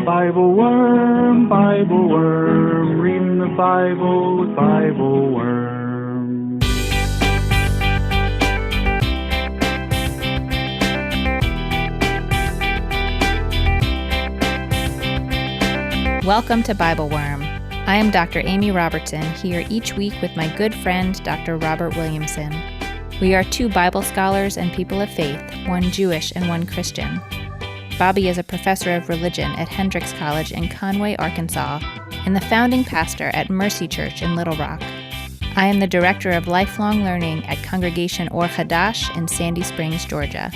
Bible Worm, reading the Bible with BibleWorm. Welcome to BibleWorm. I am Dr. Amy Robertson, here each week with my good friend, Dr. Robert Williamson. We are two Bible scholars and people of faith, one Jewish and one Christian. Bobby is a professor of religion at Hendrix College in Conway, Arkansas, and the founding pastor at Mercy Church in Little Rock. I am the director of lifelong learning at Congregation Or Hadash in Sandy Springs, Georgia.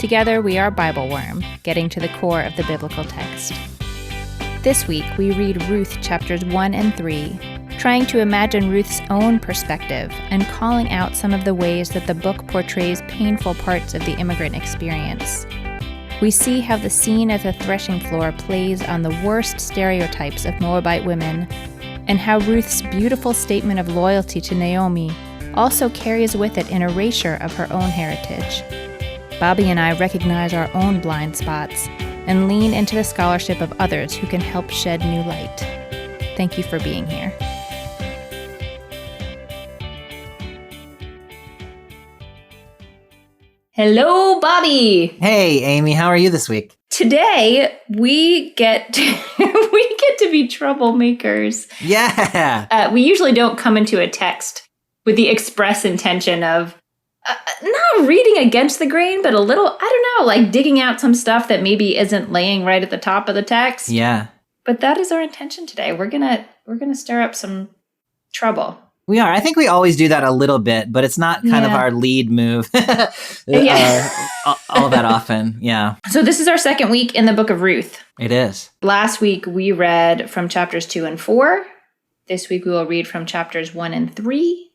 Together, we are BibleWorm, getting to the core of the biblical text. This week, we read Ruth chapters 1 and 3, trying to imagine Ruth's own perspective and calling out some of the ways that the book portrays painful parts of the immigrant experience. We see how the scene at the threshing floor plays on the worst stereotypes of Moabite women, and how Ruth's beautiful statement of loyalty to Naomi also carries with it an erasure of her own heritage. Bobby and I recognize our own blind spots and lean into the scholarship of others who can help shed new light. Thank you for being here. Hello, Bobby. Hey, Amy, how are you this week? Today, we get to be troublemakers. Yeah. We usually don't come into a text with the express intention of not reading against the grain, but a little, I don't know, like digging out some stuff that maybe isn't laying right at the top of the text. Yeah. But that is our intention today. We're gonna stir up some trouble. We are. I think we always do that a little bit, but it's not kind of our lead move all that often. Yeah. So this is our second week in the book of Ruth. It is. Last week, we read from chapters 2 and 4. This week, we will read from chapters 1 and 3.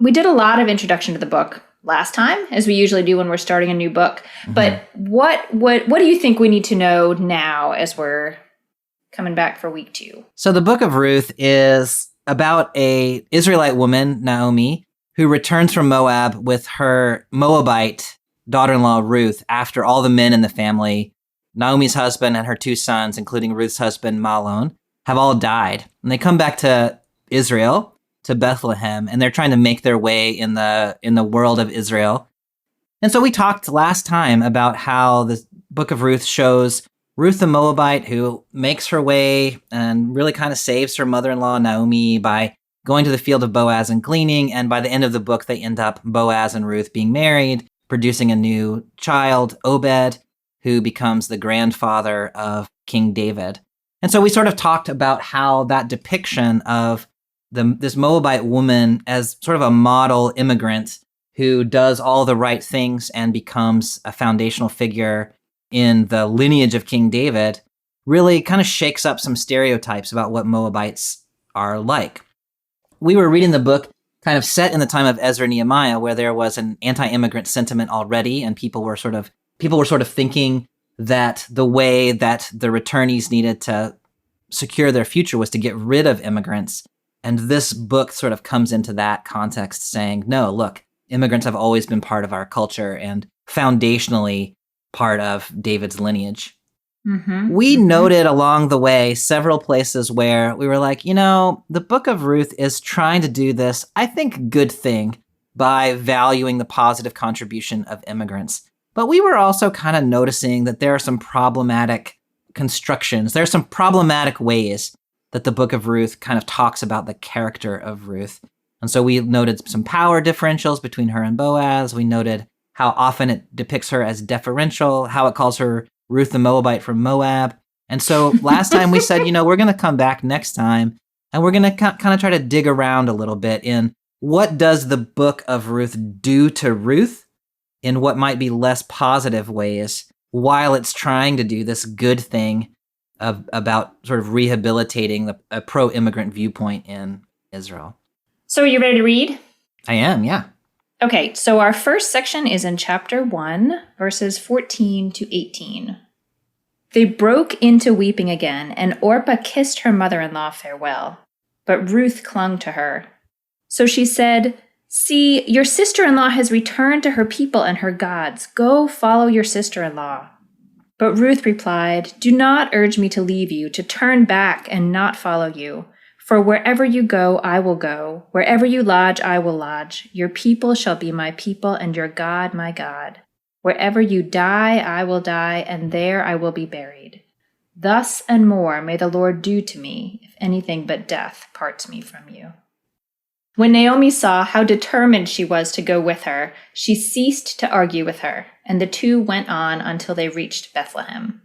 We did a lot of introduction to the book last time, as we usually do when we're starting a new book. Mm-hmm. But what do you think we need to know now as we're coming back for week 2? So the book of Ruth is about a Israelite woman, Naomi, who returns from Moab with her Moabite daughter-in-law, Ruth, after all the men in the family, Naomi's husband and her 2 sons, including Ruth's husband, Mahlon, have all died. And they come back to Israel, to Bethlehem, and they're trying to make their way in the world of Israel. And so we talked last time about how the book of Ruth shows Ruth the Moabite, who makes her way and really kind of saves her mother-in-law, Naomi, by going to the field of Boaz and gleaning. And by the end of the book, they end up Boaz and Ruth being married, producing a new child, Obed, who becomes the grandfather of King David. And so we sort of talked about how that depiction of this Moabite woman as sort of a model immigrant who does all the right things and becomes a foundational figure in the lineage of King David really kind of shakes up some stereotypes about what Moabites are like. We were reading the book kind of set in the time of Ezra and Nehemiah, where there was an anti-immigrant sentiment already, and people were sort of thinking that the way that the returnees needed to secure their future was to get rid of immigrants. And this book sort of comes into that context saying, no, look, immigrants have always been part of our culture and foundationally part of David's lineage. Mm-hmm. We noted along the way several places where we were like, the book of Ruth is trying to do this, I think, good thing by valuing the positive contribution of immigrants. But we were also kind of noticing that there are some problematic constructions. There are some problematic ways that the book of Ruth kind of talks about the character of Ruth. And so we noted some power differentials between her and Boaz. We noted how often it depicts her as deferential, how it calls her Ruth the Moabite from Moab. And so last time we said, we're going to come back next time, and we're going to kind of try to dig around a little bit in what does the book of Ruth do to Ruth in what might be less positive ways, while it's trying to do this good thing about sort of rehabilitating a pro-immigrant viewpoint in Israel. So are you ready to read? I am, yeah. Okay, so our first section is in chapter 1, verses 14 to 18. They broke into weeping again, and Orpah kissed her mother-in-law farewell. But Ruth clung to her. So she said, "See, your sister-in-law has returned to her people and her gods. Go follow your sister-in-law." But Ruth replied, "Do not urge me to leave you, to turn back and not follow you. For wherever you go, I will go. Wherever you lodge, I will lodge. Your people shall be my people, and your God my God. Wherever you die, I will die, and there I will be buried. Thus and more may the Lord do to me, if anything but death parts me from you." When Naomi saw how determined she was to go with her, she ceased to argue with her, and the two went on until they reached Bethlehem.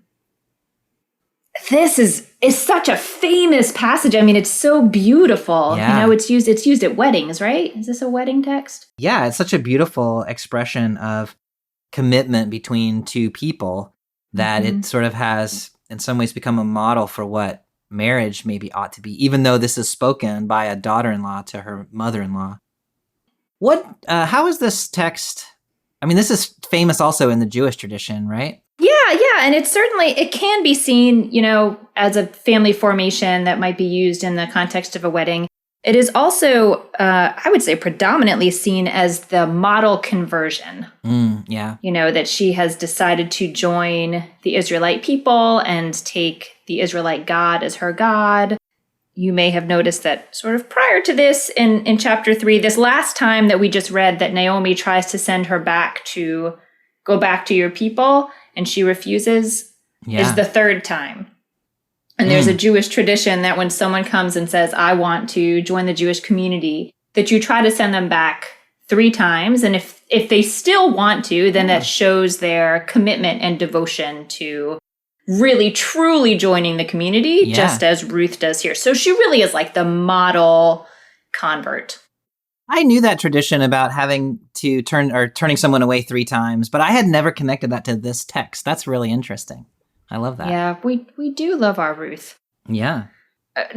This is such a famous passage. I mean, it's so beautiful. Yeah. It's used at weddings, right? Is this a wedding text? Yeah, it's such a beautiful expression of commitment between two people that it sort of has, in some ways, become a model for what marriage maybe ought to be, even though this is spoken by a daughter-in-law to her mother-in-law. How is this text? I mean, this is famous also in the Jewish tradition, right? Yeah, and it can be seen, as a family formation that might be used in the context of a wedding. It is also, I would say, predominantly seen as the model conversion. Yeah. That she has decided to join the Israelite people and take the Israelite God as her God. You may have noticed that sort of prior to this, in chapter 3, this last time that we just read that Naomi tries to send her go back to your people, and she refuses, is the third time. And there's a Jewish tradition that when someone comes and says, "I want to join the Jewish community," that you try to send them back 3 times. And if they still want to, then that shows their commitment and devotion to really, truly joining the community, just as Ruth does here. So she really is like the model convert. I knew that tradition about having to turning someone away 3 times, but I had never connected that to this text. That's really interesting. I love that. Yeah, we do love our Ruth. Yeah.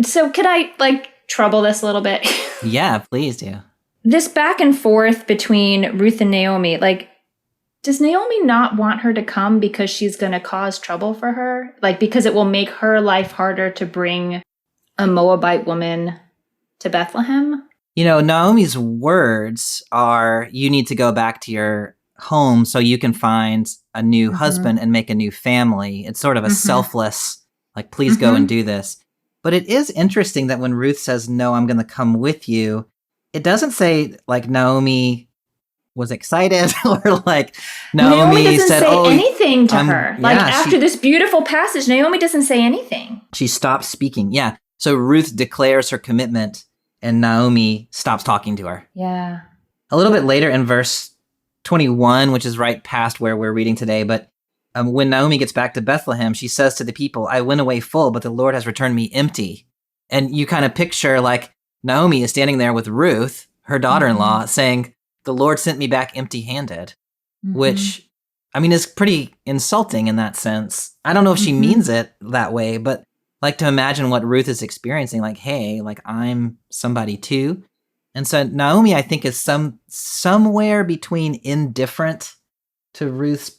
So could I trouble this a little bit? Yeah, please do. This back and forth between Ruth and Naomi, does Naomi not want her to come because she's going to cause trouble for her? Because it will make her life harder to bring a Moabite woman to Bethlehem? Naomi's words are, you need to go back to your home so you can find a new husband and make a new family. It's sort of a selfless, please go and do this. But it is interesting that when Ruth says, "No, I'm going to come with you," it doesn't say Naomi was excited or Naomi doesn't said, say anything to her. After this beautiful passage, Naomi doesn't say anything. She stops speaking. Yeah. So Ruth declares her commitment and Naomi stops talking to her. Yeah. A little bit later in verse 21, which is right past where we're reading today, but when Naomi gets back to Bethlehem, she says to the people, "I went away full, but the Lord has returned me empty." And you kind of picture Naomi is standing there with Ruth, her daughter-in-law, saying, "The Lord sent me back empty-handed," which, is pretty insulting in that sense. I don't know if she means it that way, but to imagine what Ruth is experiencing, hey, I'm somebody too. And so Naomi, I think, is somewhere between indifferent to Ruth's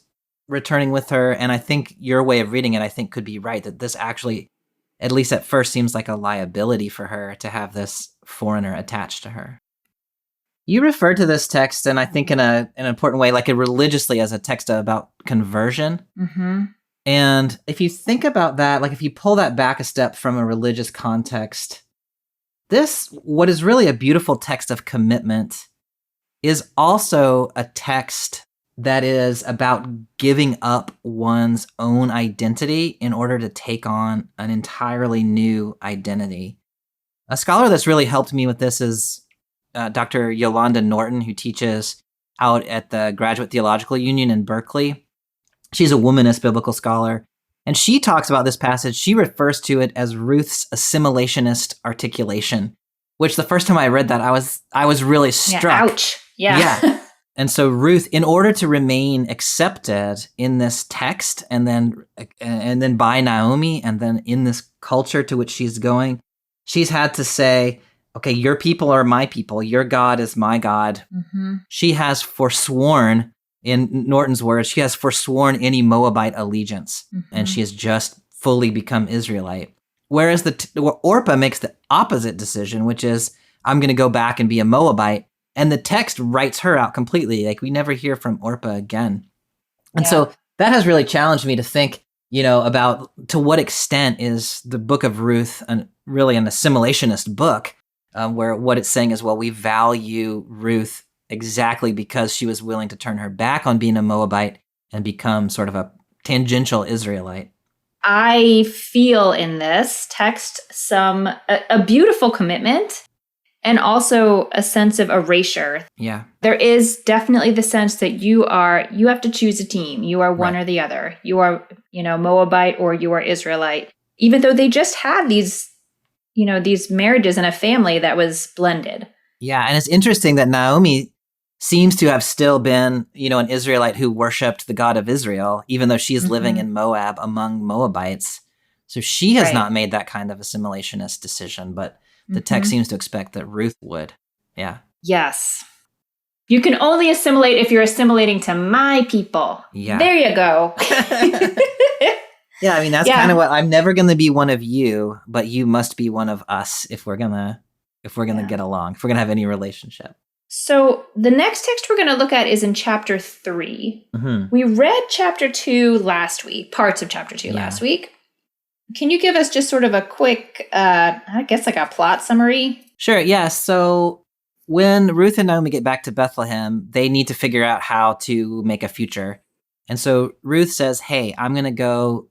returning with her, and I think your way of reading it, I think, could be right, that this actually, at least at first, seems like a liability for her to have this foreigner attached to her. You refer to this text, and I think in an important way, religiously, as a text about conversion. And if you think about that, if you pull that back a step from a religious context, what is really a beautiful text of commitment, is also a text that is about giving up one's own identity in order to take on an entirely new identity. A scholar that's really helped me with this is Dr. Yolanda Norton, who teaches out at the Graduate Theological Union in Berkeley. She's a womanist biblical scholar, and she talks about this passage. She refers to it as Ruth's assimilationist articulation, which the first time I read that, I was really struck. Yeah, ouch. Yeah. And so Ruth, in order to remain accepted in this text, and then by Naomi, and then in this culture to which she's going, she's had to say, "Okay, your people are my people. Your God is my God." She has forsworn, in Norton's words, she has forsworn any Moabite allegiance, and she has just fully become Israelite. Whereas Orpah makes the opposite decision, which is, "I'm going to go back and be a Moabite." And the text writes her out completely. We never hear from Orpah again. And so that has really challenged me to think, about to what extent is the book of Ruth really an assimilationist book, where what it's saying is, well, we value Ruth exactly because she was willing to turn her back on being a Moabite and become sort of a tangential Israelite. I feel in this text a beautiful commitment and also a sense of erasure. Yeah. There is definitely the sense that you have to choose a team. You are one or the other. You are, Moabite or you are Israelite. Even though they just had these marriages in a family that was blended. Yeah, and it's interesting that Naomi seems to have still been, an Israelite who worshipped the God of Israel, even though she's living in Moab among Moabites. So she has not made that kind of assimilationist decision, but the text seems to expect that Ruth would. Yeah. Yes. You can only assimilate if you're assimilating to my people. Yeah. There you go. Yeah, I mean, that's kind of what, I'm never going to be one of you, but you must be one of us if we're going to get along, if we're going to have any relationship. So the next text we're going to look at is in chapter 3. Mm-hmm. We read chapter 2 last week, parts of chapter 2 last week. Can you give us just sort of a quick, I guess like a plot summary? Sure, yeah. So when Ruth and Naomi get back to Bethlehem, they need to figure out how to make a future. And so Ruth says, hey, I'm going to go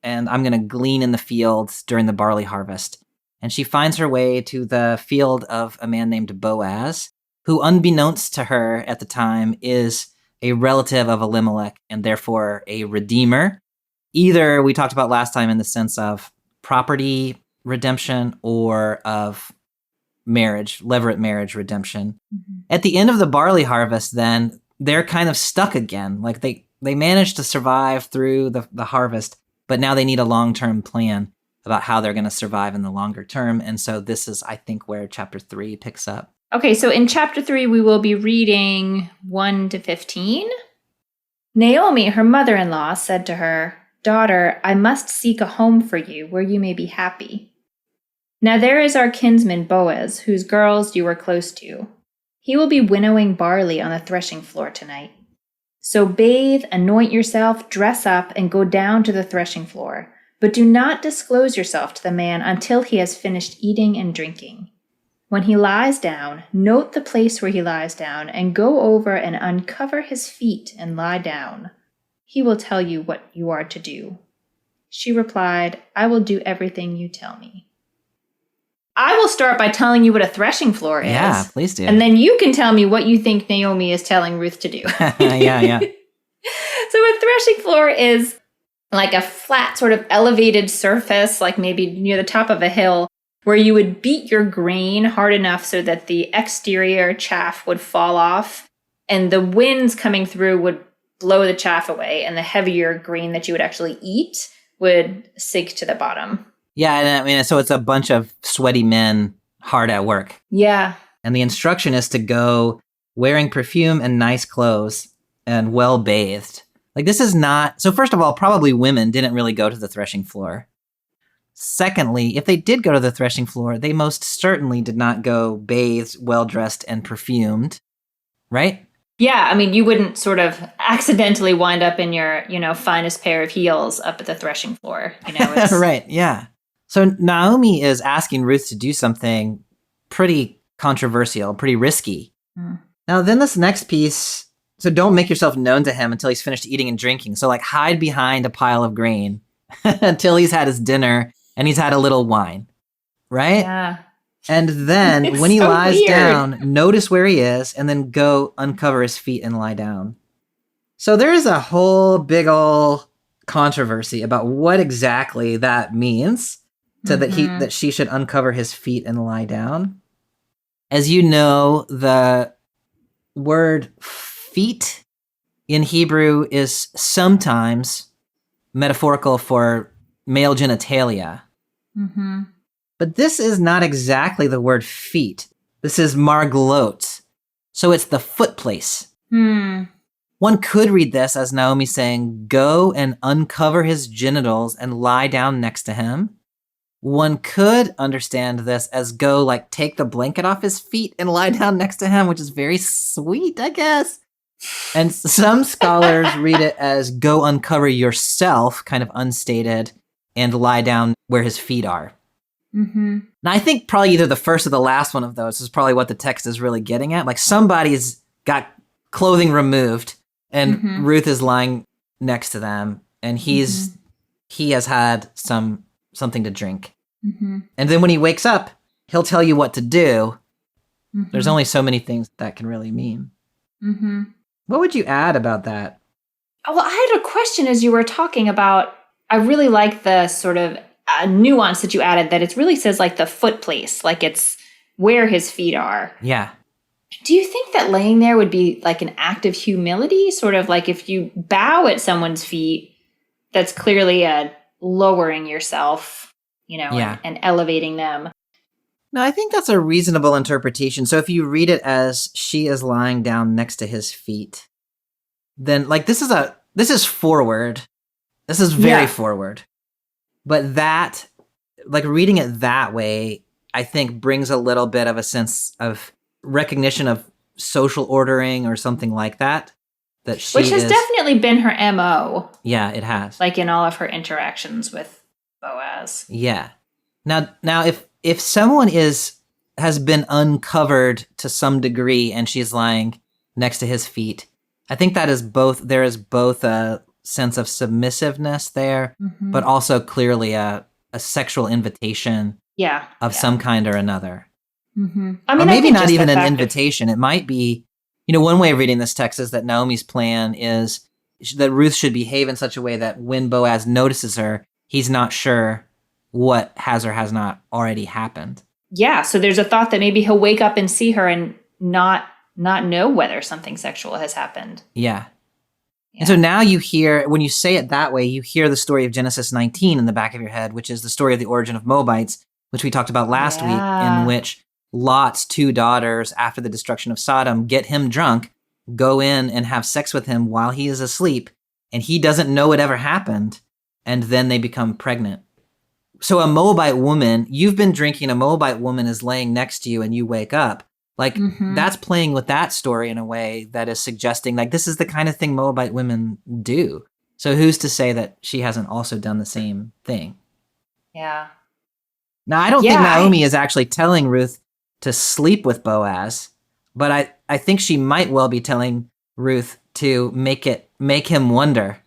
and I'm going to glean in the fields during the barley harvest. And she finds her way to the field of a man named Boaz, who, unbeknownst to her at the time, is a relative of Elimelech and therefore a redeemer. Either we talked about last time in the sense of property redemption or of marriage, levirate marriage redemption. Mm-hmm. At the end of the barley harvest, then, they're kind of stuck again. Like they managed to survive through the harvest, but now they need a long-term plan about how they're going to survive in the longer term. And so this is, I think, where chapter 3 picks up. Okay, so in chapter 3, we will be reading 1 to 15. Naomi, her mother-in-law, said to her, "Daughter, I must seek a home for you where you may be happy. Now there is our kinsman Boaz, whose girls you are close to. He will be winnowing barley on the threshing floor tonight. So bathe, anoint yourself, dress up, and go down to the threshing floor. But do not disclose yourself to the man until he has finished eating and drinking. When he lies down, note the place where he lies down, and go over and uncover his feet and lie down. He will tell you what you are to do." She replied, "I will do everything you tell me." I will start by telling you what a threshing floor is. Yeah, please do. And then you can tell me what you think Naomi is telling Ruth to do. Yeah. So a threshing floor is like a flat sort of elevated surface, like maybe near the top of a hill, where you would beat your grain hard enough so that the exterior chaff would fall off and the winds coming through would blow the chaff away, and the heavier grain that you would actually eat would sink to the bottom. Yeah, and I mean, so it's a bunch of sweaty men hard at work. Yeah. And the instruction is to go wearing perfume and nice clothes and well bathed. Like, this is not, so first of all, probably women didn't really go to the threshing floor. Secondly, if they did go to the threshing floor, they most certainly did not go bathed, well-dressed, and perfumed, right? Yeah, I mean, you wouldn't sort of accidentally wind up in your, finest pair of heels up at the threshing floor. It's... Right, yeah. So Naomi is asking Ruth to do something pretty controversial, pretty risky. Mm. Now, then this next piece, so don't make yourself known to him until he's finished eating and drinking. So hide behind a pile of grain until he's had his dinner and he's had a little wine, right? Yeah. And then when he lies down, notice where he is and then go uncover his feet and lie down. So there is a whole big ol' controversy about what exactly that means to that she should uncover his feet and lie down. As you know, the word feet in Hebrew is sometimes metaphorical for male genitalia. Mm-hmm. But this is not exactly the word feet. This is marglot. So it's the foot place. One could read this as Naomi saying, go and uncover his genitals and lie down next to him. One could understand this as go take the blanket off his feet and lie down next to him, which is very sweet, I guess. And some scholars read it as go uncover yourself, kind of unstated, and lie down where his feet are. Mm-hmm. Now, I think probably either the first or the last one of those is probably what the text is really getting at. Like somebody's got clothing removed and Ruth is lying next to them and he has had something to drink. And then when he wakes up, he'll tell you what to do. There's only so many things that can really mean. What would you add about that? Well, I had a question as you were talking about, I really like the sort of nuance that you added, that it really says like the foot place, like it's where his feet are. Yeah. Do you think that laying there would be like an act of humility? Sort of like if you bow at someone's feet, that's clearly a lowering yourself, and elevating them. No, I think that's a reasonable interpretation. So if you read it as she is lying down next to his feet, then like this is forward. This is very forward. But that, like reading it that way, I think brings a little bit of a sense of recognition of social ordering or something like that. Which has definitely been her MO. Yeah, it has. Like in all of her interactions with Boaz. Yeah. Now if someone has been uncovered to some degree and she's lying next to his feet, I think there is both a sense of submissiveness there, but also clearly a sexual invitation of some kind or another. I mean, or maybe not even an invitation. It might be, one way of reading this text is that Naomi's plan is that Ruth should behave in such a way that when Boaz notices her, he's not sure what has or has not already happened. Yeah, so there's a thought that maybe he'll wake up and see her and not know whether something sexual has happened. Yeah. And so now you hear, when you say it that way, you hear the story of Genesis 19 in the back of your head, which is the story of the origin of Moabites, which we talked about last week, in which Lot's 2 daughters, after the destruction of Sodom, get him drunk, go in and have sex with him while he is asleep, and he doesn't know it ever happened, and then they become pregnant. So a Moabite woman, you've been drinking, a Moabite woman is laying next to you and you wake up. Like, that's playing with that story in a way that is suggesting, like, this is the kind of thing Moabite women do. So who's to say that she hasn't also done the same thing? Yeah. Now, I don't think Naomi is actually telling Ruth to sleep with Boaz, but I think she might well be telling Ruth to make him wonder.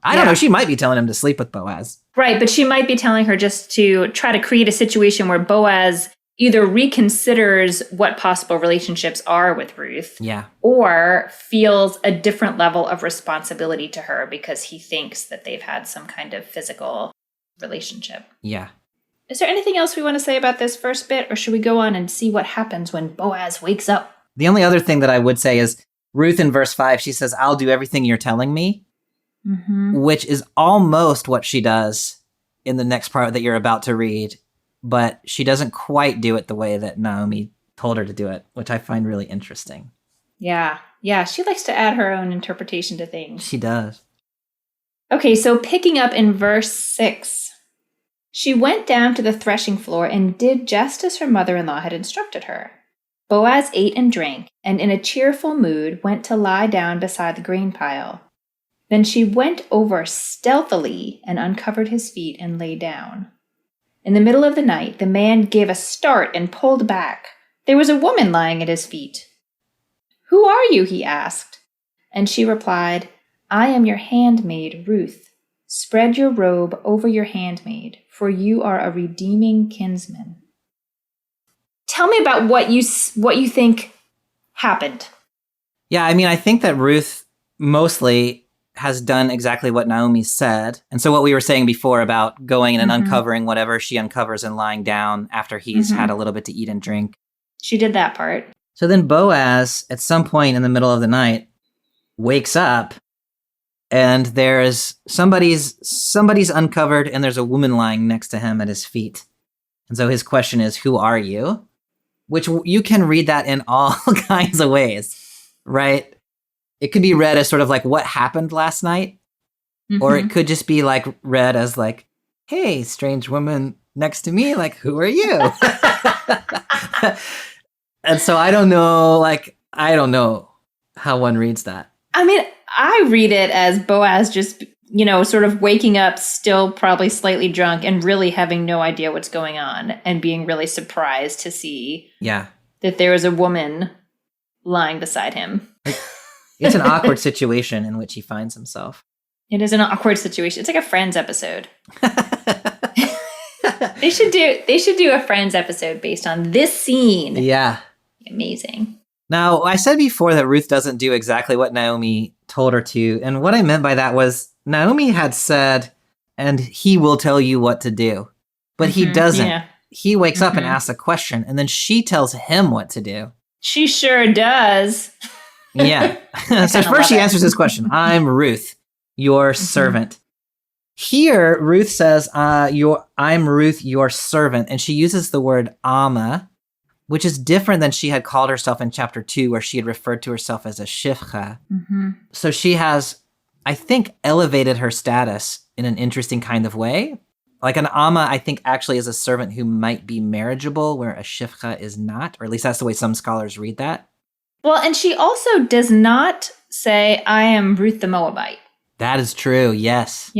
I don't know. She might be telling him to sleep with Boaz. Right, but she might be telling her just to try to create a situation where Boaz either reconsiders what possible relationships are with Ruth, or feels a different level of responsibility to her because he thinks that they've had some kind of physical relationship. Yeah. Is there anything else we want to say about this first bit, or should we go on and see what happens when Boaz wakes up? The only other thing that I would say is Ruth in verse 5, she says, "I'll do everything you're telling me," which is almost what she does in the next part that you're about to read. But she doesn't quite do it the way that Naomi told her to do it, which I find really interesting. Yeah. Yeah, she likes to add her own interpretation to things. She does. Okay, so picking up in verse 6. She went down to the threshing floor and did just as her mother-in-law had instructed her. Boaz ate and drank, and in a cheerful mood went to lie down beside the grain pile. Then she went over stealthily and uncovered his feet and lay down. In the middle of the night, the man gave a start and pulled back. There was a woman lying at his feet. "Who are you?" he asked. And she replied, "I am your handmaid, Ruth. Spread your robe over your handmaid, for you are a redeeming kinsman." Tell me about what you think happened. Yeah, I mean, I think that Ruth mostly has done exactly what Naomi said. And so what we were saying before about going in and uncovering whatever she uncovers and lying down after he's had a little bit to eat and drink. She did that part. So then Boaz, at some point in the middle of the night, wakes up and there's somebody's uncovered and there's a woman lying next to him at his feet. And so his question is, "Who are you?" Which you can read that in all kinds of ways, right? It could be read as sort of like what happened last night, or it could just be like read as like, "Hey, strange woman next to me, like, who are you?" And so I don't know. how one reads that. I mean, I read it as Boaz just, sort of waking up still probably slightly drunk and really having no idea what's going on and being really surprised to see that there is a woman lying beside him. It's an awkward situation in which he finds himself. It is an awkward situation. It's like a Friends episode. They should do a Friends episode based on this scene. Yeah. Amazing. Now, I said before that Ruth doesn't do exactly what Naomi told her to. And what I meant by that was Naomi had said, and he will tell you what to do. But he doesn't. Yeah. He wakes up and asks a question, and then she tells him what to do. She sure does. Yeah. So first she answers this question. I'm Ruth, your servant. Here, Ruth says, I'm Ruth, your servant. And she uses the word Amma, which is different than she had called herself in chapter 2, where she had referred to herself as a shifcha. So she has, I think, elevated her status in an interesting kind of way. Like an Amma, I think, actually is a servant who might be marriageable, where a shifcha is not, or at least that's the way some scholars read that. Well, and she also does not say, I am Ruth the Moabite. That is true, yes.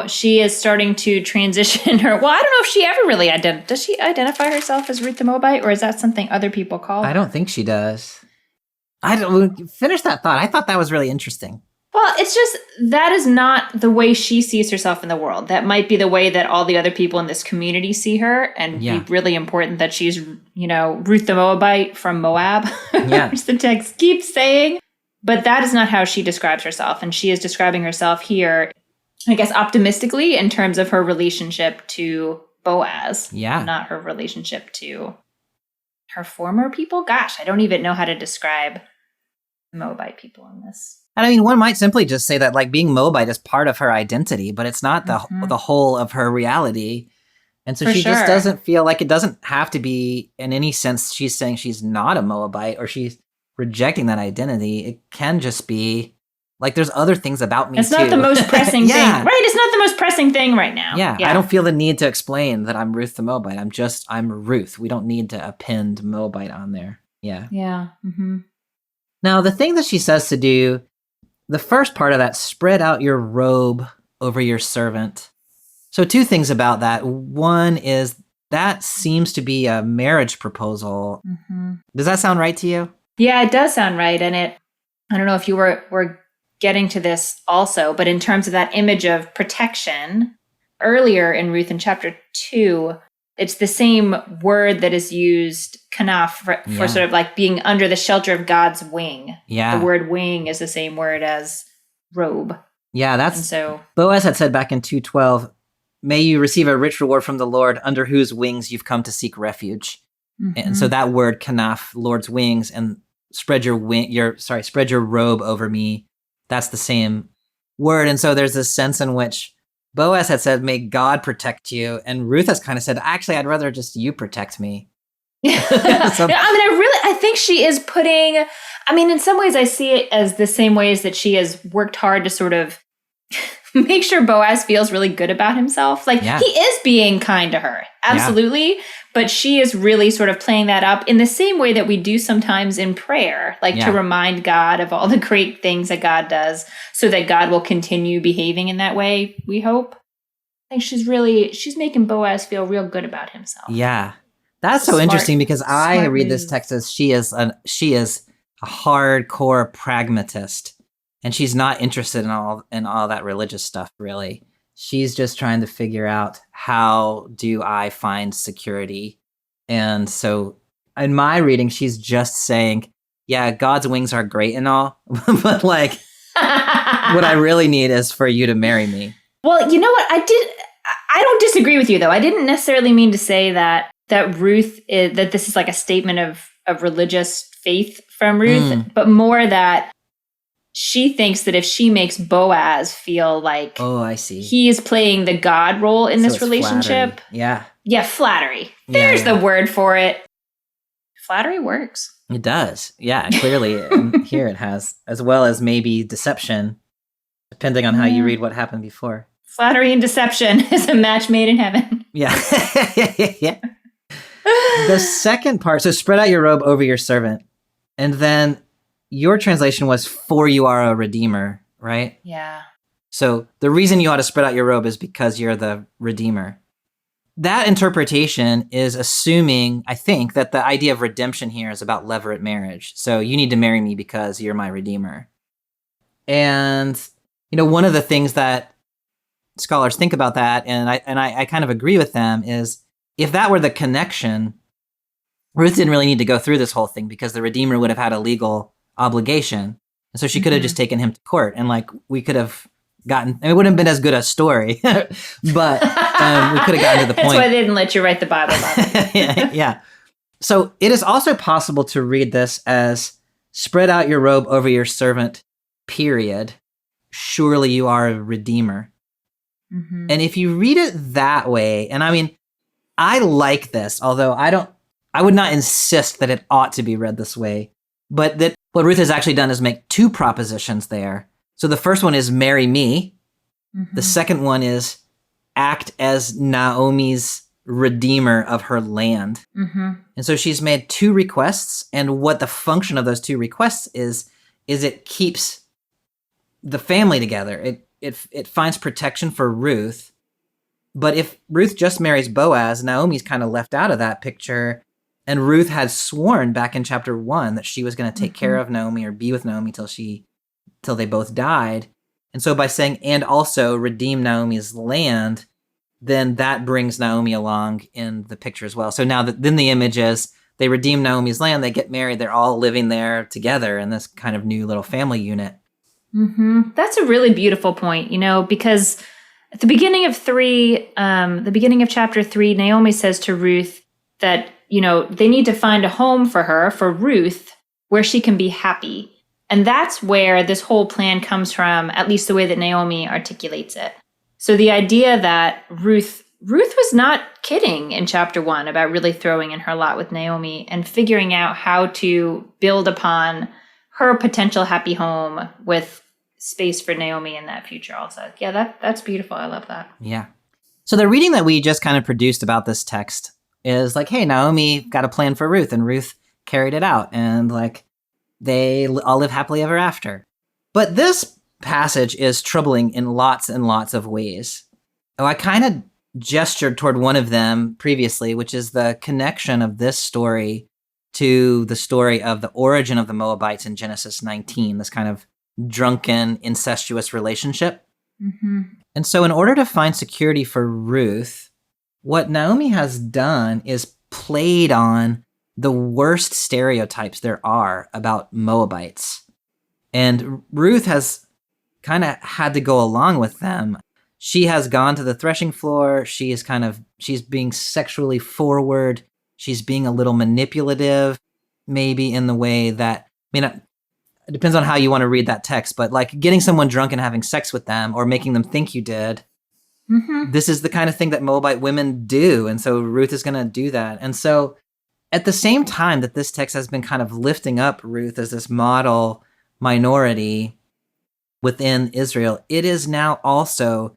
She is starting to transition her. Well, I don't know if she ever really does she identify herself as Ruth the Moabite, or is that something other people call her? I don't think she does. Finish that thought. I thought that was really interesting. Well, it's just, that is not the way she sees herself in the world. That might be the way that all the other people in this community see her, and be really important that she's, Ruth the Moabite from Moab, which the text keeps saying. But that is not how she describes herself. And she is describing herself here, I guess, optimistically in terms of her relationship to Boaz. Yeah. Not her relationship to her former people. Gosh, I don't even know how to describe Moabite people in this. And I mean, one might simply just say that like being Moabite is part of her identity, but it's not the whole of her reality. And so she just doesn't feel like it doesn't have to be in any sense she's saying she's not a Moabite or she's rejecting that identity. It can just be like there's other things about me It's not the most pressing thing. Right, it's not the most pressing thing right now. Yeah, I don't feel the need to explain that I'm Ruth the Moabite. I'm Ruth. We don't need to append Moabite on there. Yeah. Yeah. Now, the thing that she says to do, the first part of that, spread out your robe over your servant. So two things about that. One is that seems to be a marriage proposal. Does that sound right to you? Yeah, it does sound right. And I don't know if you were getting to this also, but in terms of that image of protection, earlier in Ruth in chapter 2, it's the same word that is used, kanaf, for sort of like being under the shelter of God's wing. Yeah. The word wing is the same word as robe. Yeah, Boaz had said back in 2:12, may you receive a rich reward from the Lord under whose wings you've come to seek refuge. And so that word kanaf, Lord's wings, and spread your robe over me. That's the same word. And so there's this sense in which Boaz had said, may God protect you. And Ruth has kind of said, actually, I'd rather just you protect me. I think she is in some ways I see it as the same ways that she has worked hard to sort of make sure Boaz feels really good about himself. Like he is being kind to her. Absolutely. Yeah. But she is really sort of playing that up in the same way that we do sometimes in prayer, to remind God of all the great things that God does so that God will continue behaving in that way, we hope. I think she's making Boaz feel real good about himself. Yeah. That's so interesting because I read this text as she is a hardcore pragmatist, and she's not interested in all that religious stuff, really. She's just trying to figure out, how do I find security? And so in my reading, she's just saying, yeah, God's wings are great and all, but what I really need is for you to marry me. Well, you know what? I don't disagree with you, though. I didn't necessarily mean to say that Ruth, that this is like a statement of religious faith from Ruth, but more that she thinks that if she makes Boaz feel like I see, he is playing the God role in this relationship. Flattery. Yeah, flattery. There's the word for it. Flattery works. It does. Yeah, clearly here it has, as well as maybe deception, depending on how you read what happened before. Flattery and deception is a match made in heaven. Yeah. Yeah. The second part, so spread out your robe over your servant. And then your translation was "for you are a redeemer," right? Yeah. So the reason you ought to spread out your robe is because you're the redeemer. That interpretation is assuming, I think, that the idea of redemption here is about levirate marriage. So you need to marry me because you're my redeemer. And, one of the things that scholars think about that, and I kind of agree with them, is if that were the connection, Ruth didn't really need to go through this whole thing because the redeemer would have had a legal obligation. And so she could have just taken him to court, and we could have it wouldn't have been as good a story, but we could have gotten to the point. That's why they didn't let you write the Bible about it. Yeah. So it is also possible to read this as spread out your robe over your servant, period. Surely you are a redeemer. Mm-hmm. And if you read it that way, and I like this, although I would not insist that it ought to be read this way, but that what Ruth has actually done is make two propositions there. So the first one is marry me. Mm-hmm. The second one is act as Naomi's redeemer of her land. Mm-hmm. And so she's made two requests, and what the function of those two requests is it keeps the family together. It finds protection for Ruth. But if Ruth just marries Boaz, Naomi's kind of left out of that picture. And Ruth had sworn back in chapter 1 that she was going to take care of Naomi or be with Naomi till they both died. And so by saying, and also redeem Naomi's land, then that brings Naomi along in the picture as well. So now then the image is they redeem Naomi's land, they get married, they're all living there together in this kind of new little family unit. Mm-hmm. That's a really beautiful point, because at the beginning of chapter 3, Naomi says to Ruth that, they need to find a home for her, for Ruth, where she can be happy. And that's where this whole plan comes from, at least the way that Naomi articulates it. So the idea that Ruth was not kidding in chapter 1 about really throwing in her lot with Naomi and figuring out how to build upon her potential happy home with space for Naomi in that future also. Yeah, that's beautiful. I love that. Yeah. So the reading that we just kind of produced about this text is hey, Naomi got a plan for Ruth, and Ruth carried it out, and they all live happily ever after. But this passage is troubling in lots and lots of ways. I kind of gestured toward one of them previously, which is the connection of this story to the story of the origin of the Moabites in Genesis 19, this kind of drunken, incestuous relationship. Mm-hmm. And so in order to find security for Ruth, what Naomi has done is played on the worst stereotypes there are about Moabites. And Ruth has kind of had to go along with them. She has gone to the threshing floor. She's being sexually forward. She's being a little manipulative, maybe in the way that, it depends on how you want to read that text, but getting someone drunk and having sex with them or making them think you did. Mm-hmm. This is the kind of thing that Moabite women do. And so Ruth is going to do that. And so at the same time that this text has been kind of lifting up Ruth as this model minority within Israel, it is now also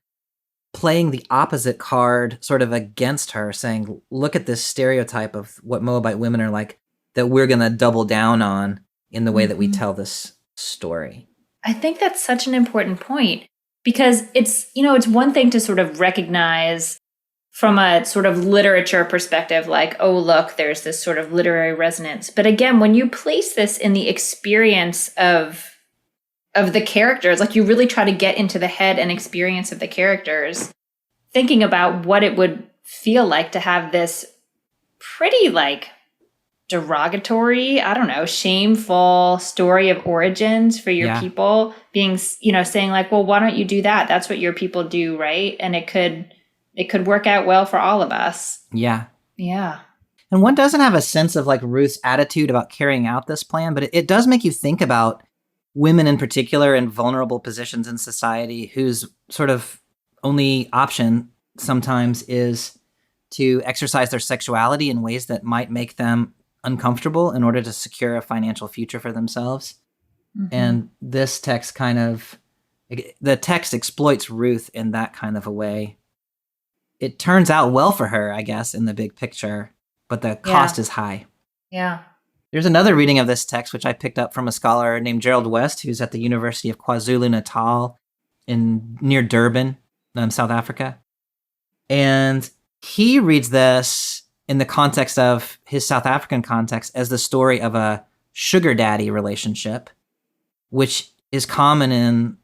playing the opposite card sort of against her, saying, look at this stereotype of what Moabite women are like that we're going to double down on in the way that we tell this story. I think that's such an important point because it's one thing to sort of recognize from a sort of literature perspective, oh, look, there's this sort of literary resonance. But again, when you place this in the experience of the characters, you really try to get into the head and experience of the characters, thinking about what it would feel like to have this pretty derogatory, shameful story of origins for your people being, saying well, why don't you do that? That's what your people do, right? And it could work out well for all of us. Yeah. Yeah. And one doesn't have a sense of Ruth's attitude about carrying out this plan, but it does make you think about women in particular in vulnerable positions in society whose sort of only option sometimes is to exercise their sexuality in ways that might make them uncomfortable in order to secure a financial future for themselves. Mm-hmm. And this text the text exploits Ruth in that kind of a way. It turns out well for her, I guess, in the big picture, but the cost is high. Yeah. There's another reading of this text, which I picked up from a scholar named Gerald West, who's at the University of KwaZulu-Natal near Durban, South Africa. And he reads this in the context of his South African context as the story of a sugar daddy relationship, which is common in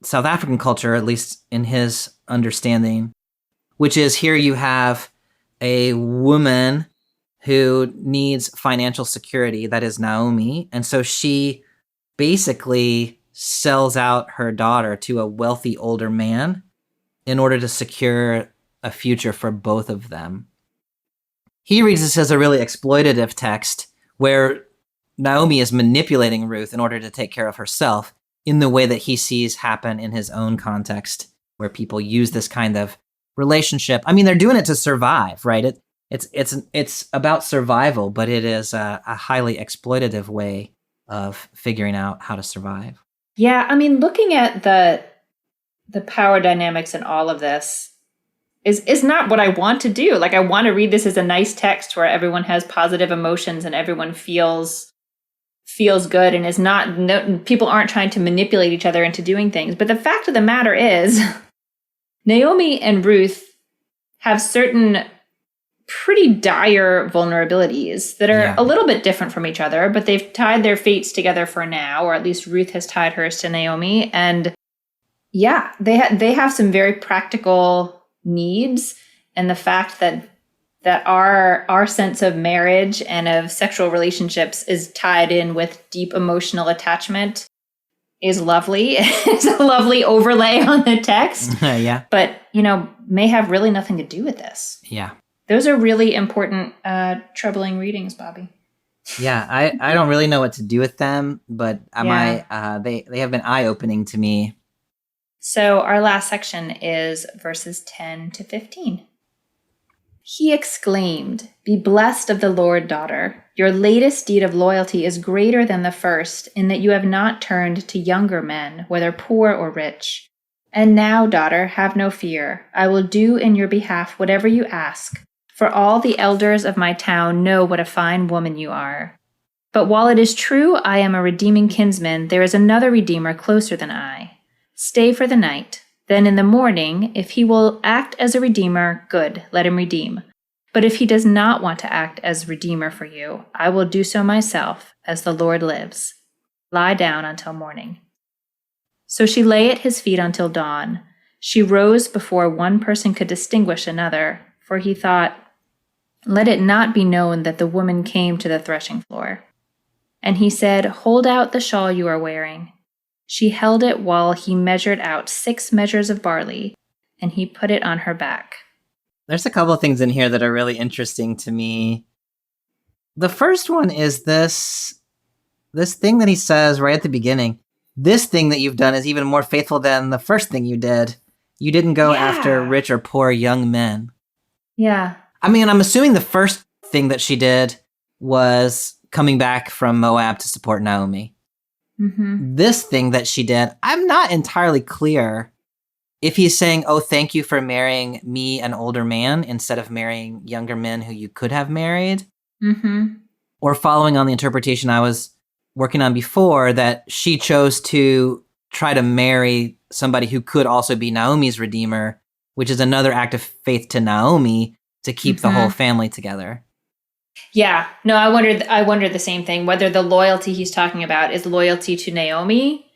South African culture, at least in his understanding, which is here you have a woman who needs financial security, that is Naomi. And so she basically sells out her daughter to a wealthy older man in order to secure a future for both of them. He reads this as a really exploitative text where Naomi is manipulating Ruth in order to take care of herself in the way that he sees happen in his own context, where people use this kind of relationship. I mean, they're doing it to survive, right? It's about survival, but it is a highly exploitative way of figuring out how to survive. Yeah, I mean, looking at the power dynamics in all of this is not what I want to do. Like, I want to read this as a nice text where everyone has positive emotions and everyone feels good and is not, people aren't trying to manipulate each other into doing things. But the fact of the matter is, Naomi and Ruth have certain pretty dire vulnerabilities that are a little bit different from each other, but they've tied their fates together for now, or at least Ruth has tied hers to Naomi. And yeah, they have some very practical needs, and the fact that our sense of marriage and of sexual relationships is tied in with deep emotional attachment is lovely. It's a lovely overlay on the text. Yeah. But, may have really nothing to do with this. Yeah. Those are really important, troubling readings, Bobby. Yeah, I don't really know what to do with them, but they have been eye-opening to me. So our last section is verses 10 to 15. He exclaimed, "Be blessed of the Lord, daughter. Your latest deed of loyalty is greater than the first, in that you have not turned to younger men, whether poor or rich. And now, daughter, have no fear. I will do in your behalf whatever you ask, for all the elders of my town know what a fine woman you are. But while it is true I am a redeeming kinsman, there is another redeemer closer than I. Stay for the night. Then in the morning, if he will act as a redeemer, good, let him redeem. But if he does not want to act as redeemer for you, I will do so myself, as the Lord lives. Lie down until morning." So she lay at his feet until dawn. She rose before one person could distinguish another, for he thought, "Let it not be known that the woman came to the threshing floor." And he said, "Hold out the shawl you are wearing." She held it while he measured out 6 measures of barley, and he put it on her back. There's a couple of things in here that are really interesting to me. The first one is this thing that he says right at the beginning. This thing that you've done is even more faithful than the first thing you did. You didn't go after rich or poor young men. Yeah. I mean, I'm assuming the first thing that she did was coming back from Moab to support Naomi. Mm-hmm. This thing that she did, I'm not entirely clear if he's saying, "Oh, thank you for marrying me, an older man, instead of marrying younger men who you could have married." Mm-hmm. Or following on the interpretation I was working on before, that she chose to try to marry somebody who could also be Naomi's redeemer, which is another act of faith to Naomi to keep the whole family together. Yeah. No, I wondered the same thing, whether the loyalty he's talking about is loyalty to Naomi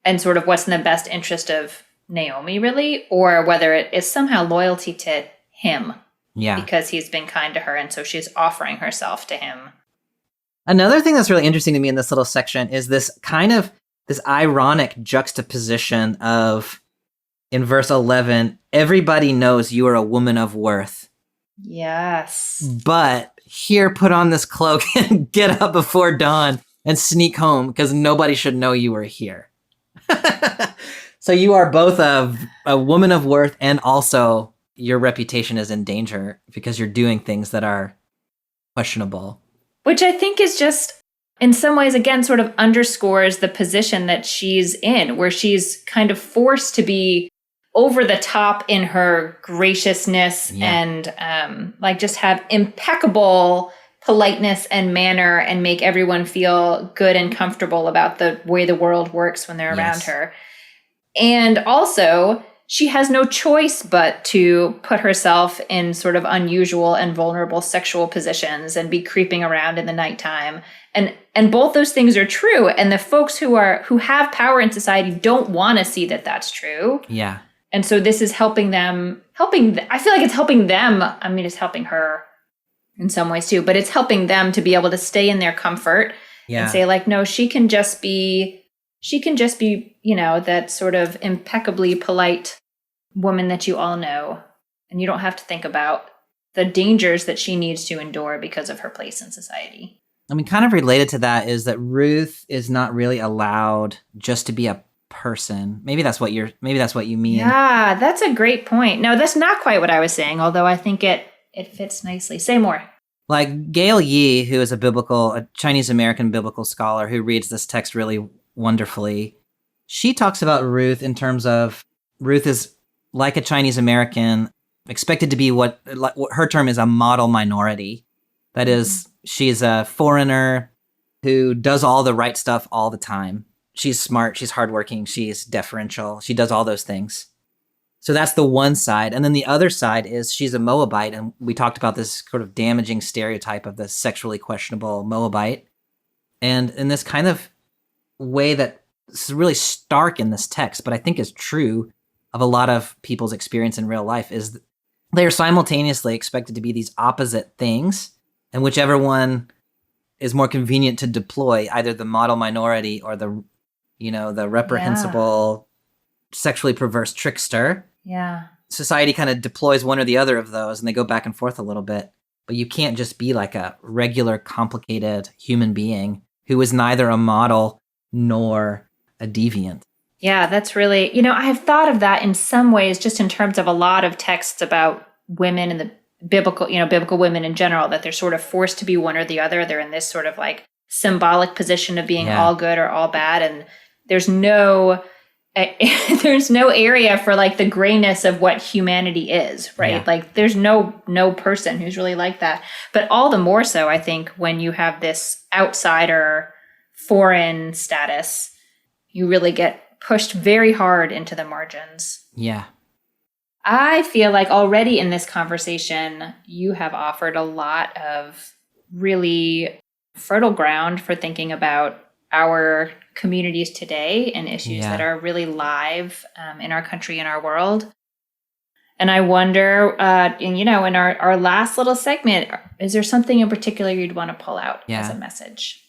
and sort of what's in the best interest of Naomi, really, or whether it is somehow loyalty to him. Yeah. Because he's been kind to her, and so she's offering herself to him. Another thing that's really interesting to me in this little section is this ironic juxtaposition of, in verse 11, everybody knows you are a woman of worth. Yes. But here, put on this cloak and get up before dawn and sneak home because nobody should know you were here. So you are both a woman of worth, and also your reputation is in danger because you're doing things that are questionable. Which I think is just, in some ways, again, sort of underscores the position that she's in, where she's kind of forced to be over the top in her graciousness and just have impeccable politeness and manner and make everyone feel good and comfortable about the way the world works when they're around her. And also, she has no choice but to put herself in sort of unusual and vulnerable sexual positions and be creeping around in the nighttime. And both those things are true. And the folks who have power in society don't want to see that that's true. Yeah. And so this is helping them, I feel like it's helping them. I mean, it's helping her in some ways too, but it's helping them to be able to stay in their comfort and say like, no, she can just be, that sort of impeccably polite woman that you all know. And you don't have to think about the dangers that she needs to endure because of her place in society. I mean, kind of related to that is that Ruth is not really allowed just to be a person. Maybe that's what you mean. Yeah, that's a great point. No, that's not quite what I was saying, although I think it fits nicely. Say more. Like Gail Yee, who is a Chinese-American biblical scholar who reads this text really wonderfully, she talks about Ruth in terms of Ruth is like a Chinese-American, expected to be what her term is a model minority. That is, she's a foreigner who does all the right stuff all the time. She's smart, she's hardworking, she's deferential, she does all those things. So that's the one side. And then the other side is she's a Moabite. And we talked about this sort of damaging stereotype of the sexually questionable Moabite. And in this kind of way that is really stark in this text, but I think is true of a lot of people's experience in real life, is they are simultaneously expected to be these opposite things. And whichever one is more convenient to deploy, either the model minority or the reprehensible, sexually perverse trickster. Yeah. Society kind of deploys one or the other of those, and they go back and forth a little bit. But you can't just be like a regular, complicated human being who is neither a model nor a deviant. Yeah, that's really, I have thought of that in some ways, just in terms of a lot of texts about women and the biblical women in general, that they're sort of forced to be one or the other. They're in this sort of like symbolic position of being all good or all bad. And there's no area for like the grayness of what humanity is, right? Yeah. Like there's no person who's really like that. But all the more so, I think, when you have this outsider foreign status, you really get pushed very hard into the margins. Yeah. I feel like already in this conversation, you have offered a lot of really fertile ground for thinking about our communities today and issues that are really live in our country and our world. And I wonder, in our last little segment, is there something in particular you'd want to pull out as a message?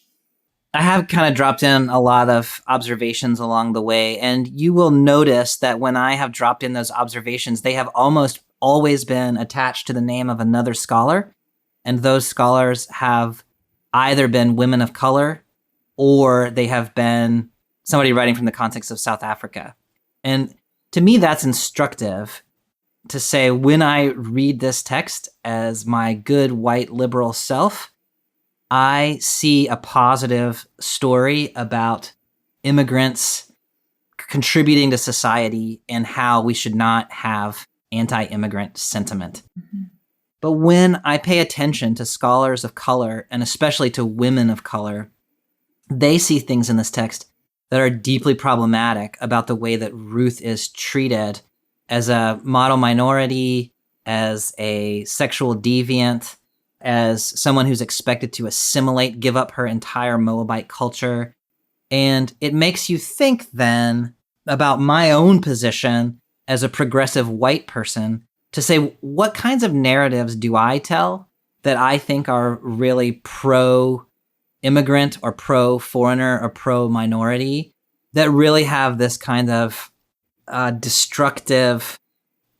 I have kind of dropped in a lot of observations along the way, and you will notice that when I have dropped in those observations, they have almost always been attached to the name of another scholar, and those scholars have either been women of color or they have been somebody writing from the context of South Africa. And to me, that's instructive to say, when I read this text as my good white liberal self, I see a positive story about immigrants contributing to society and how we should not have anti-immigrant sentiment. Mm-hmm. But when I pay attention to scholars of color, and especially to women of color, they see things in this text that are deeply problematic about the way that Ruth is treated as a model minority, as a sexual deviant, as someone who's expected to assimilate, give up her entire Moabite culture. And it makes you think then about my own position as a progressive white person to say, what kinds of narratives do I tell that I think are really pro-immigrant or pro-foreigner or pro-minority that really have this kind of destructive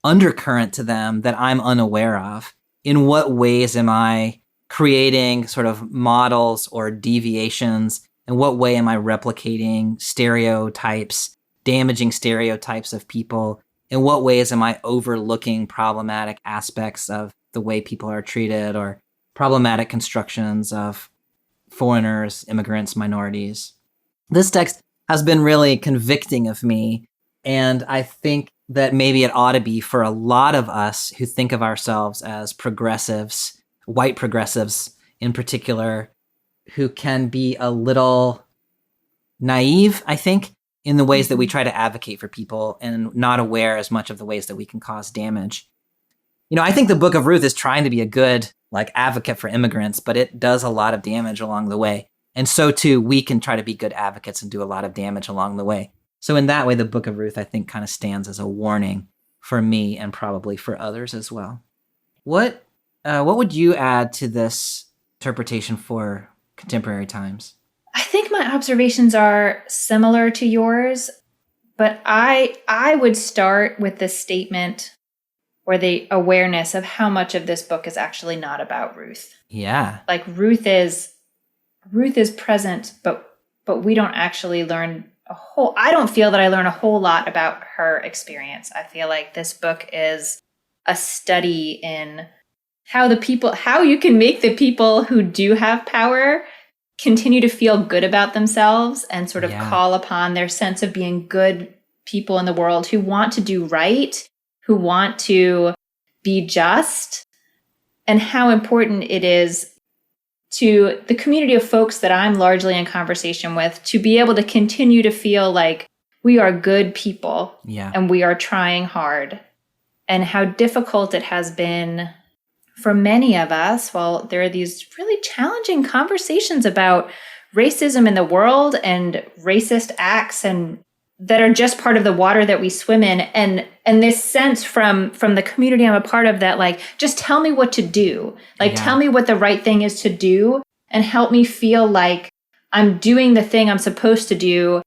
undercurrent to them that I'm unaware of? In what ways am I creating sort of models or deviations? In what way am I replicating stereotypes, damaging stereotypes of people? In what ways am I overlooking problematic aspects of the way people are treated or problematic constructions of foreigners, immigrants, minorities? This text has been really convicting of me, and I think that maybe it ought to be for a lot of us who think of ourselves as progressives, white progressives in particular who can be a little naive, I think, in the ways that we try to advocate for people and not aware as much of the ways that we can cause damage. I think the book of Ruth is trying to be a good advocate for immigrants, but it does a lot of damage along the way. And so too, we can try to be good advocates and do a lot of damage along the way. So in that way, the book of Ruth, I think, kind of stands as a warning for me and probably for others as well. What would you add to this interpretation for contemporary times? I think my observations are similar to yours, but I would start with the statement or the awareness of how much of this book is actually not about Ruth. Yeah. Ruth is present, but we don't actually learn I don't feel that I learn a whole lot about her experience. I feel like this book is a study in how you can make the people who do have power continue to feel good about themselves and sort of call upon their sense of being good people in the world who want to do right, who want to be just, and how important it is to the community of folks that I'm largely in conversation with to be able to continue to feel like we are good people and we are trying hard, and how difficult it has been for many of us. Well, there are these really challenging conversations about racism in the world and racist acts and that are just part of the water that we swim in. And this sense from the community I'm a part of that, just tell me what to do. Tell me what the right thing is to do and help me feel like I'm doing the thing I'm supposed to do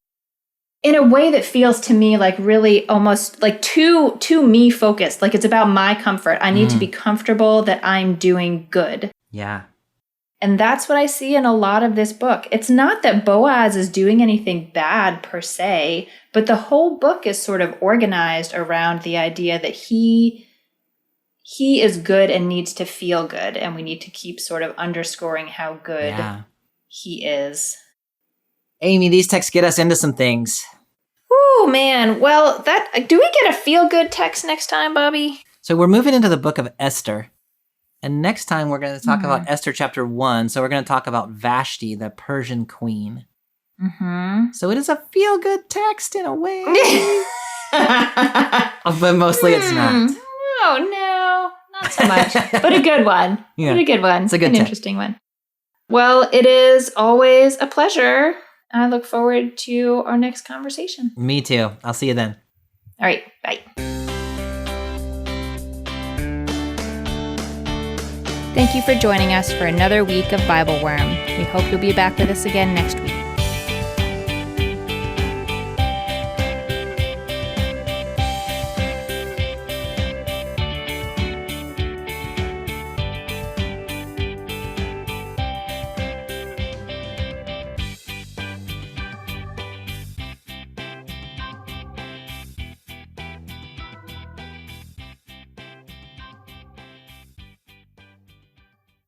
in a way that feels to me really almost too me focused. It's about my comfort. I need to be comfortable that I'm doing good. Yeah. And that's what I see in a lot of this book. It's not that Boaz is doing anything bad per se, but the whole book is sort of organized around the idea that he is good and needs to feel good. And we need to keep sort of underscoring how good he is. Amy, these texts get us into some things. Oh, man. Well, do we get a feel-good text next time, Bobby? So we're moving into the book of Esther. And next time we're going to talk about Esther chapter 1. So we're going to talk about Vashti, the Persian queen. Mm-hmm. So it is a feel-good text in a way. But mostly it's not. Oh, no. Not so much. But a good one. Yeah. But a good one. It's a good text. Interesting one. Well, it is always a pleasure. I look forward to our next conversation. Me too. I'll see you then. All right. Bye. Thank you for joining us for another week of BibleWorm. We hope you'll be back with us again next week.